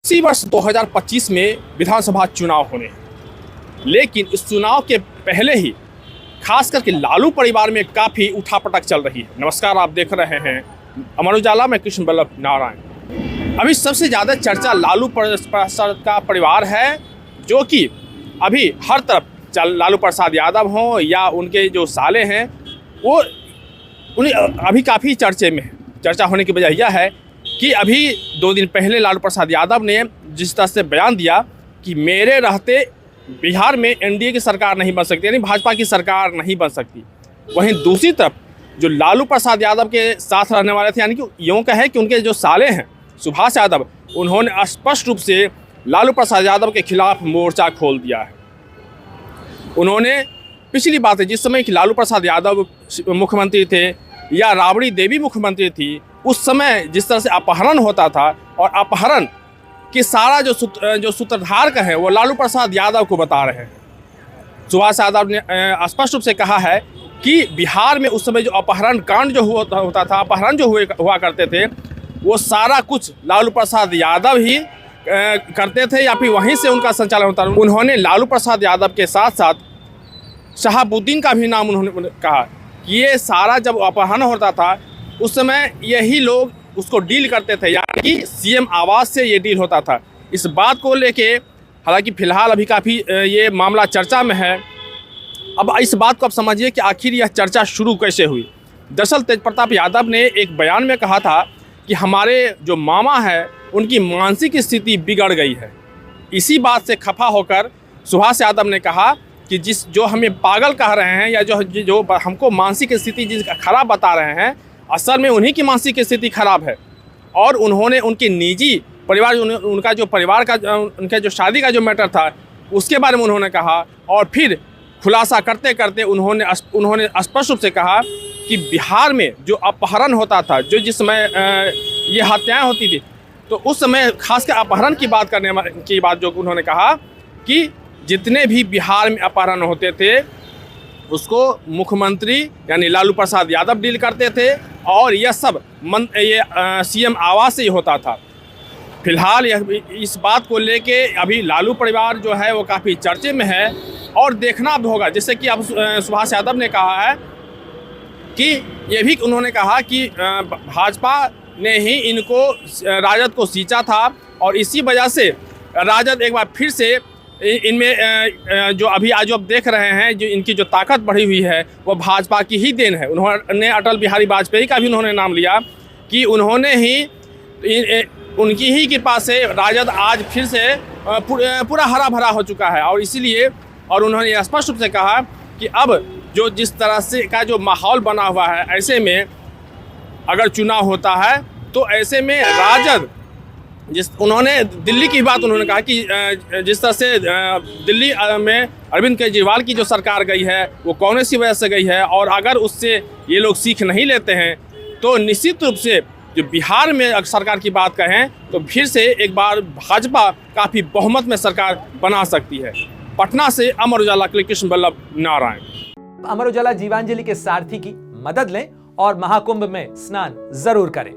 इसी वर्ष 2025 में विधानसभा चुनाव होने हैं, लेकिन इस चुनाव के पहले ही खास करके लालू परिवार में काफ़ी उठापटक चल रही है। नमस्कार, आप देख रहे हैं अमर उजाला में कृष्ण बल्लभ नारायण। अभी सबसे ज़्यादा चर्चा लालू प्रसाद का परिवार है, जो कि अभी हर तरफ लालू प्रसाद यादव हों या उनके जो साले हैं वो उन्हें अभी काफ़ी चर्चे में है। चर्चा होने की वजह यह है कि अभी 2 दिन पहले लालू प्रसाद यादव ने जिस तरह से बयान दिया कि मेरे रहते बिहार में एनडीए की सरकार नहीं बन सकती, यानी भाजपा की सरकार नहीं बन सकती। वहीं दूसरी तरफ जो लालू प्रसाद यादव के साथ रहने वाले थे, यानी कि यूँ कहे कि उनके जो साले हैं सुभाष यादव, उन्होंने स्पष्ट रूप से लालू प्रसाद यादव के खिलाफ मोर्चा खोल दिया है। उन्होंने पिछली बात है, जिस समय कि लालू प्रसाद यादव मुख्यमंत्री थे या राबड़ी देवी मुख्यमंत्री थी, उस समय जिस तरह से अपहरण होता था और अपहरण कि सारा जो सूत्रधार का है वो लालू प्रसाद यादव को बता रहे हैं। सुभाष यादव ने स्पष्ट रूप से कहा है कि बिहार में उस समय जो अपहरण कांड जो होता था, अपहरण जो हुआ करते थे, वो सारा कुछ लालू प्रसाद यादव ही करते थे या फिर वहीं से उनका संचालन होता था। उन्होंने लालू प्रसाद यादव के साथ साथ शहाबुद्दीन का भी नाम उन्होंने कहा कि ये सारा जब अपहरण होता था उस समय यही लोग उसको डील करते थे, यानी कि सीएम आवास से ये डील होता था। इस बात को लेके हालांकि फ़िलहाल अभी काफ़ी ये मामला चर्चा में है। अब इस बात को आप समझिए कि आखिर यह चर्चा शुरू कैसे हुई। दरअसल तेजप्रताप यादव ने एक बयान में कहा था कि हमारे जो मामा है उनकी मानसिक स्थिति बिगड़ गई है। इसी बात से खफा होकर सुभाष यादव ने कहा कि जो हमें पागल कह रहे हैं या जो हमको मानसिक स्थिति जिसका खराब बता रहे हैं, असल में उन्हीं की मानसिक स्थिति खराब है। और उन्होंने उनके निजी परिवार, उनका जो परिवार का उनके जो शादी का जो मैटर था उसके बारे में उन्होंने कहा। और फिर खुलासा करते करते उन्होंने स्पष्ट रूप से कहा कि बिहार में जो अपहरण होता था, जिस समय ये हत्याएं होती थी, तो उस समय खासकर अपहरण की बात करने की बात जो उन्होंने कहा कि जितने भी बिहार में अपहरण होते थे उसको मुख्यमंत्री यानी लालू प्रसाद यादव डील करते थे और यह सब सीएम आवास से ही होता था। फिलहाल इस बात को लेके अभी लालू परिवार जो है वो काफ़ी चर्चे में है और देखना भी होगा। जैसे कि अब सुभाष यादव ने कहा है कि ये भी उन्होंने कहा कि भाजपा ने ही इनको राजद को सींचा था और इसी वजह से राजद एक बार फिर से इनमें जो अभी आज आप देख रहे हैं, जो इनकी जो ताकत बढ़ी हुई है वो भाजपा की ही देन है। उन्होंने अटल बिहारी वाजपेयी का भी उन्होंने नाम लिया कि उन्होंने ही उनकी ही कृपा से राजद आज फिर से पूरा हरा भरा हो चुका है। और इसीलिए उन्होंने स्पष्ट रूप से कहा कि अब जो जिस तरह से का जो माहौल बना हुआ है, ऐसे में अगर चुनाव होता है तो ऐसे में राजद उन्होंने दिल्ली की बात उन्होंने कहा कि जिस तरह से दिल्ली में अरविंद केजरीवाल की जो सरकार गई है वो कौन सी वजह से गई है, और अगर उससे ये लोग सीख नहीं लेते हैं तो निश्चित रूप से जो बिहार में अगर सरकार की बात कहें तो फिर से एक बार भाजपा काफ़ी बहुमत में सरकार बना सकती है। पटना से अमर उजाला के लिए कृष्ण बल्लभ नारायण। अमर उजाला जीवांजलि के सारथी की मदद लें और महाकुंभ में स्नान जरूर करें।